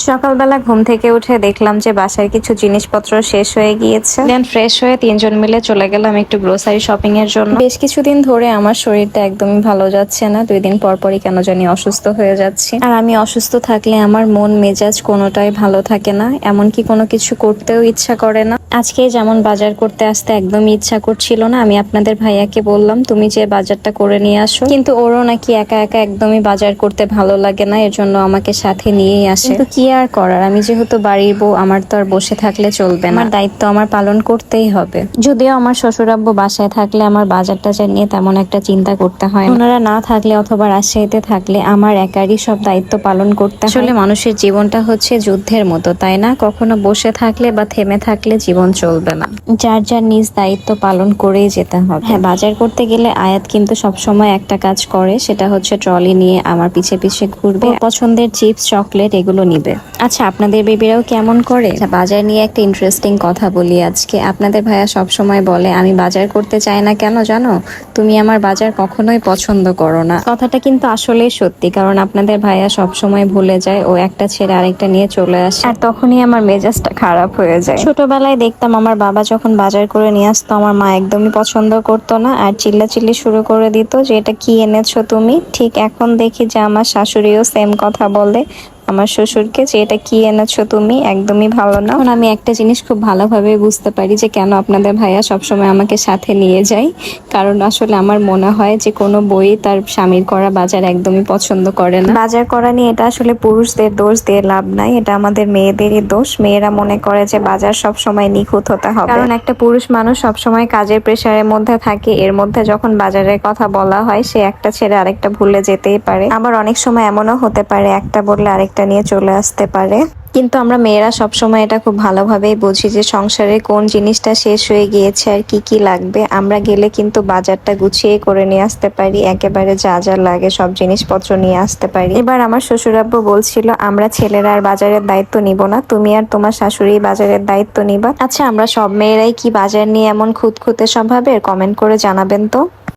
সকালবেলা ঘুম থেকে উঠে দেখলাম যে বাসার কিছু জিনিসপত্র শেষ হয়ে গিয়েছে। দেন ফ্রেশ হয়ে তিনজন মিলে চলে গেলাম একটু গ্রোসারি শপিং এর জন্য। বেশ কিছুদিন ধরে আমার শরীরটা একদমই ভালো যাচ্ছে না, 2 দিন পর পরই কেন জানি অসুস্থ হয়ে যাচ্ছি। আর আমি অসুস্থ থাকলে আমার মন মেজাজ কোনোটাই ভালো থাকে না, এমনকি কোনো কিছু করতেও ইচ্ছা করে না। আজকে যেমন বাজার করতে আসতে একদমই ইচ্ছা করছিল না, আমি আপনাদের ভাইয়াকে বললাম তুমি যে বাজারটা করে নিয়ে আসো, কিন্তু ওরও নাকি একা একা একদমই বাজার করতে ভালো লাগে না, এর জন্য আমাকে সাথে নিয়েই আসে। কিন্তু কি আর করার, আমি যেহেতু বাড়ির বউ, আমার তো আর বসে থাকলে চলবে না, আমার দায়িত্ব আমার পালন করতেই হবে। যদিও আমার শ্বশুরাব্বু বাসায় থাকলে আমার বাজার টাজার নিয়ে তেমন একটা চিন্তা করতে হয় না, ওনারা না থাকলে অথবা রাজশাহীতে থাকলে আমার একারই সব দায়িত্ব পালন করতে হয়। আসলে মানুষের জীবনটা হচ্ছে যুদ্ধের মতো, তাই না? কখনো বসে থাকলে বা থেমে থাকলে জীবন চলবে না, যার যার নিজ দায়িত্ব পালন করেই যেতে হবে। হ্যাঁ, বাজার করতে গেলে আয়াত কিন্তু সবসময় একটা কাজ করে, সেটা হচ্ছে ট্রলি নিয়ে আমার পিছে পিছে ঘুরবে, পছন্দের চিপস চকলেট এগুলো নিবে। আচ্ছা, আপনাদের বেবিরাও কেমন করে? বাজার নিয়ে একটা ইন্টারেস্টিং কথা বলি আজকে। আপনাদের ভাইয়া সব সময় বলে আমি বাজার করতে চাই না কেন জানো? তুমি আমার বাজার কখনোই পছন্দ করো না। কথাটা কিন্তু আসলেই সত্যি, কারণ আপনাদের ভাইয়া সব সময় ভুলে যায়, ও একটা ছেড়ে আরেকটা নিয়ে চলে আসে, আর তখনই আমার মেজাজটা খারাপ হয়ে যায়। ছোটবেলায় দেখতাম আমার বাবা যখন বাজার করে নিয়ে আসতো, আমার মা একদমই পছন্দ করতো না আর চিল্লাচিল্লি শুরু করে দিত যে এটা কি এনেছো তুমি। ঠিক এখন দেখি যে আমার শাশুড়িও সেম কথা বলে আমার শ্বশুরকে যে এটা কি এনেছো তুমি, একদমই ভালো না। এখন আমি একটা জিনিস খুব ভালোভাবে বুঝতে পারি যে কেন আপনাদের ভাইয়া সবসময় আমাকে সাথে নিয়ে যায়, কারণ আসলে আমার মনে হয় যে কোনো বই তার স্বামীর করা বাজার একদমই পছন্দ করে না। বাজার করা নিয়ে এটা আসলে পুরুষদের দোষ দিয়ে লাভ নাই, এটা আমাদের মেয়েদেরই দোষ। মেয়েরা মনে করে যে বাজার সব সময় নিখুঁত হতে হবে, কারণ একটা পুরুষ মানুষ সবসময় কাজের প্রেসারের মধ্যে থাকে, এর মধ্যে যখন বাজারের কথা বলা হয় সে একটা ছেড়ে আরেকটা ভুলে যেতেই পারে। আবার অনেক সময় এমনও হতে পারে একটা বললে আরেকটা নিয়ে চলে আসতে পারে। কিন্তু আমরা মেয়েরা সবসময় এটা খুব ভালোভাবেই বুঝি যে সংসারে কোন জিনিসটা শেষ হয়ে গিয়েছে আর কি কি লাগবে। আমরা গেলে কিন্তু বাজারটা গুছিয়ে করে নিয়ে আসতে পারি, একেবারে যা যা লাগে সব জিনিসপত্র নিয়ে আসতে পারি। এবার আমার শ্বশুরাব্বু বলছিল আমরা ছেলেরা আর বাজারের দায়িত্ব নিব না, তুমি আর তোমার শাশুড়ি বাজারের দায়িত্ব নিবা। আচ্ছা, আমরা সব মেয়েরাই কি বাজার নিয়ে এমন খুঁতখুঁতে স্বভাবের? কমেন্ট করে জানাবেন তো।